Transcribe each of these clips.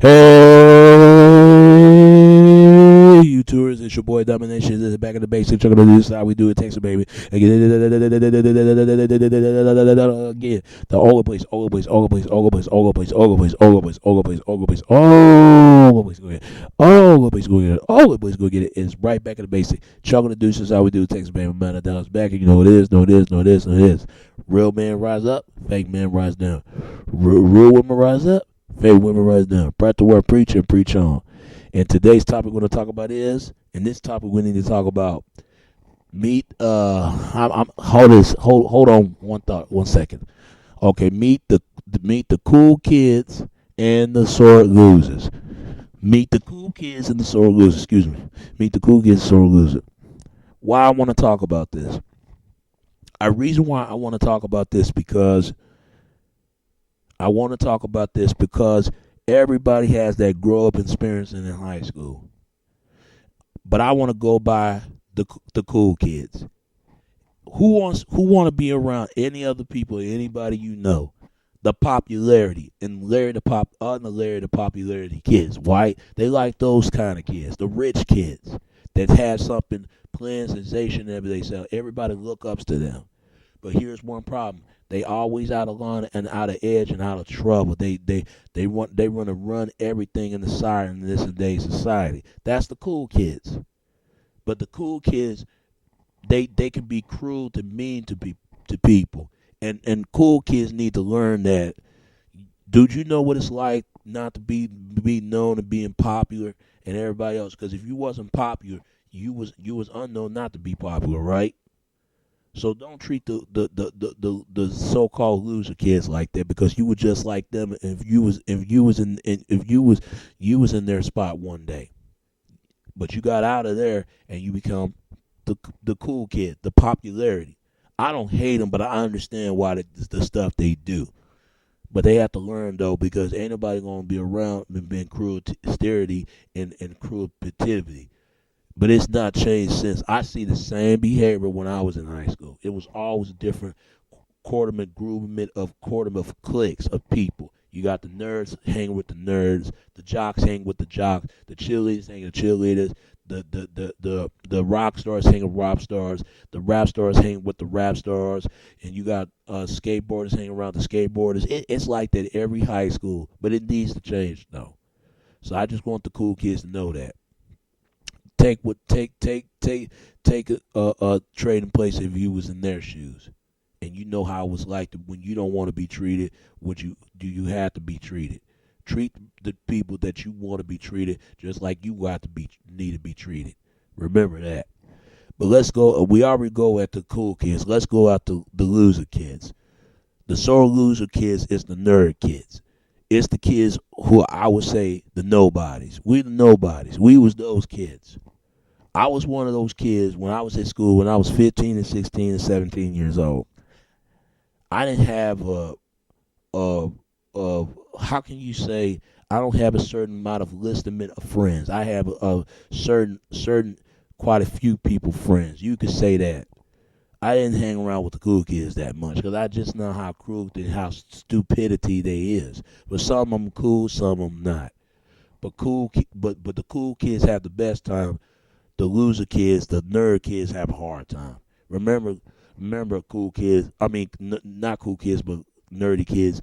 Hey, you tourists, it's your boy Domination. This is back in the basics. Check out this how we do it. Texas, baby. Again, the all place, all place, all place, all place, all place, all place, all place, all place, all place, all place, go ahead. All place, go get it. All place, go get it. It's right back in the basic. Chugging the deuces, how we do it. Texas, baby. Man, dollars back, and you know what it is, know it is, know it is, know it is. Real man rise up, fake man rise down. Real women rise up, fake women rise down. Practice word, preach and preach on. And today's topic we're going to talk about is, in this topic we need to talk about meet. Hold on one second. Okay, meet the cool kids and the sore losers. Meet the cool kids and the sore losers. Excuse me. Meet the cool kids and sore losers. Why I want to talk about this? A reason why I want to talk about this because everybody has that grow up experience in high school. But I want to go by the cool kids. Who want to be around any other people, anybody you know? The popularity and the popularity kids, right? They like those kind of kids, the rich kids that have something playing sensation every day. So everybody look up to them. But here's one problem: they always out of line and out of edge and out of trouble. They want to run everything in the side in this today's society. That's the cool kids. But the cool kids, they can be cruel to mean to people. And cool kids need to learn that. Dude, you know what it's like not to be known and being popular and everybody else? Because if you wasn't popular, you was unknown not to be popular, right? So don't treat the so-called loser kids like that, because you were just like them if you was in their spot one day. But you got out of there and you become the cool kid, the popularity. I don't hate them, but I understand why the stuff they do. But they have to learn, though, because ain't nobody going to be around and being cruel austerity and cruel positivity. But it's not changed since. I see the same behavior when I was in high school. It was always a different quarterment of cliques of people. You got the nerds hanging with the nerds, the jocks hanging with the jocks, the cheerleaders hanging with the cheerleaders, the rock stars hanging with rock stars, the rap stars hanging with the rap stars, and you got skateboarders hanging around the skateboarders. It's like that every high school, but it needs to change though. So I just want the cool kids to know that. Take a trading place if you was in their shoes, and you know how it was like when you don't want to be treated. You have to be treated. Treat the people that you want to be treated just like you need to be treated. Remember that. But let's go. We already go at the cool kids. Let's go at the loser kids. The sore loser kids is the nerd kids. It's the kids who I would say the nobodies. We the nobodies. We was those kids. I was one of those kids when I was at school, when I was 15 and 16 and 17 years old. I didn't have how can you say, I don't have a certain amount of listament of friends. I have a certain quite a few people friends. You could say that. I didn't hang around with the cool kids that much because I just know how cruel and how stupidity they is. But some of them cool, some of them not. But the cool kids have the best time. The loser kids, the nerd kids have a hard time. Remember, cool kids. I mean, not cool kids, but nerdy kids.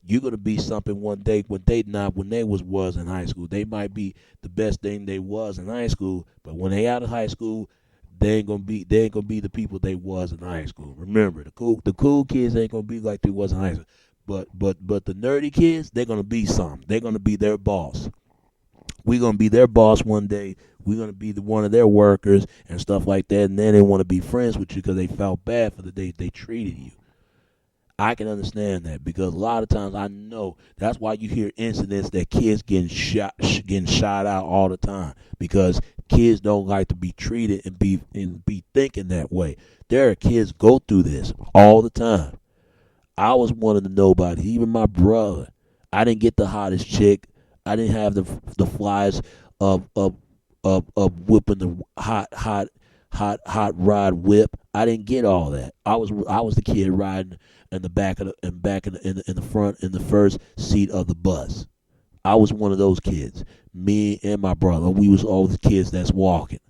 You're gonna be something one day when they was in high school. They might be the best thing they was in high school, but when they out of high school, they ain't gonna be the people they was in high school. Remember, the cool kids ain't gonna be like they was in high school. But the nerdy kids, they're gonna be something. They're gonna be their boss. We're gonna be their boss one day. We're gonna be one of their workers and stuff like that. And then they want to be friends with you because they felt bad for the day they treated you. I can understand that because a lot of times I know that's why you hear incidents that kids getting shot out all the time, because kids don't like to be treated and be thinking that way. There are kids go through this all the time. I was one of the nobodies. Even my brother, I didn't get the hottest chick. I didn't have the flies of whipping the hot rod whip. I didn't get all that. I was the kid riding in the back of the front in the first seat of the bus. I was one of those kids. Me and my brother, we was all the kids that's walking.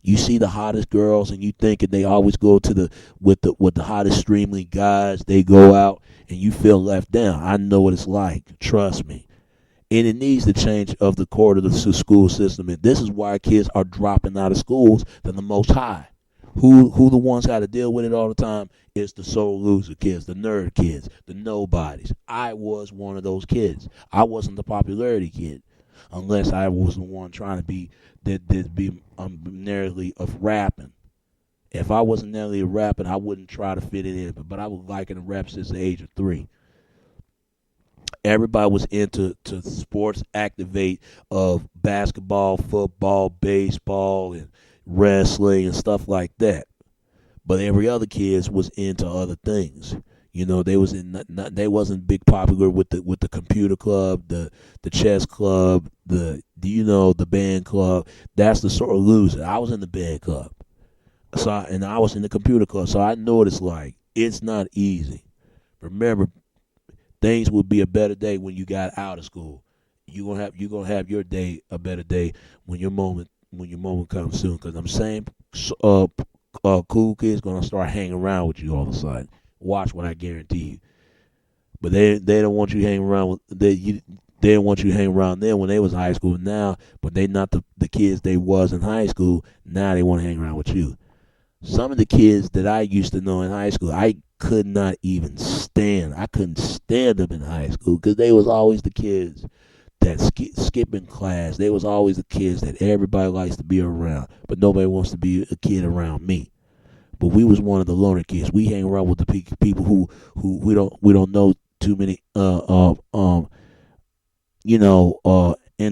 You see the hottest girls, and you thinking they always go to the with the hottest streaming guys. They go out, and you feel left down. I know what it's like. Trust me. And it needs to change of the core of the school system. And this is why kids are dropping out of schools than the most high. Who the ones got to deal with it all the time is the soul loser kids, the nerd kids, the nobodies. I was one of those kids. I wasn't the popularity kid, unless I was the one trying to be that be narrowly of rapping. If I wasn't narrowly of rapping, I wouldn't try to fit it in. But I was liking to rap since the age of 3. Everybody was into to sports activate of basketball, football, baseball, and wrestling and stuff like that. But every other kids was into other things. You know, they was in they wasn't big popular with the computer club, the chess club, the band club. That's the sort of loser. I was in the band club, and I was in the computer club, so I know what it's like. It's not easy. Remember, things would be a better day when you got out of school. You gonna have your day a better day when your moment comes soon. Because I'm saying, cool kids gonna start hanging around with you all of a sudden. Watch what I guarantee you. But they don't want you hanging around with they didn't want you to hang around them when they was in high school. Now, but they not the kids they was in high school. Now they want to hang around with you. Some of the kids that I used to know in high school, I could not even stand. I couldn't stand them in high school because they was always the kids that skipping class. They was always the kids that everybody likes to be around, but nobody wants to be a kid around me. But we was one of the loner kids. We hang around with the people who we don't know too many end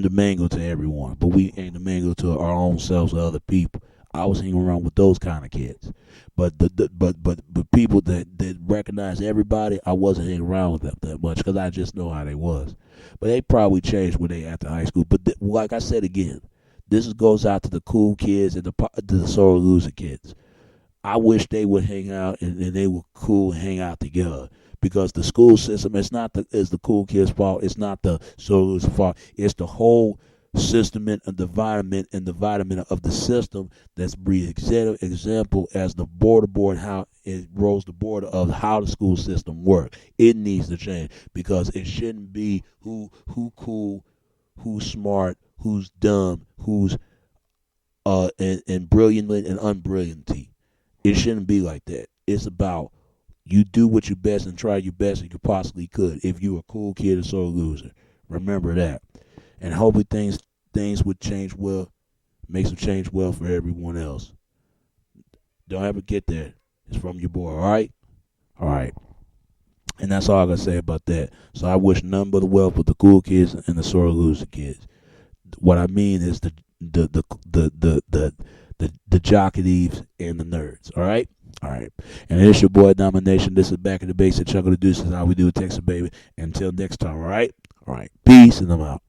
the mango to everyone, but we end the mango to our own selves or other people. I was hanging around with those kind of kids, but but people that recognize everybody, I wasn't hanging around with them that much because I just know how they was. But they probably changed when they after high school. But like I said again, goes out to the cool kids and to the sore loser kids. I wish they would hang out and they were cool and hang out together. Because the school system is the cool kids' fault. It's not the solo's fault. It's the whole system and the environment of the system that's breed example as the board how it rolls the border of how the school system works. It needs to change because it shouldn't be who cool, who's smart, who's dumb, who's and brilliant and unbrilliant. It shouldn't be like that. It's about you do what you best and try your best as you possibly could. If you a cool kid or so loser, remember that. And hopefully things would change well, make some change well for everyone else. Don't ever get that. It's from your boy. All right. And that's all I gotta say about that. So I wish none but the wealth for the cool kids and the sore loser kids. What I mean is the jockey and the nerds. All right. And it's your boy Domination. This is Back in the Basic Chunk of the Deuces. How we do it, Texas baby. Until next time. All right. Peace, and I'm out.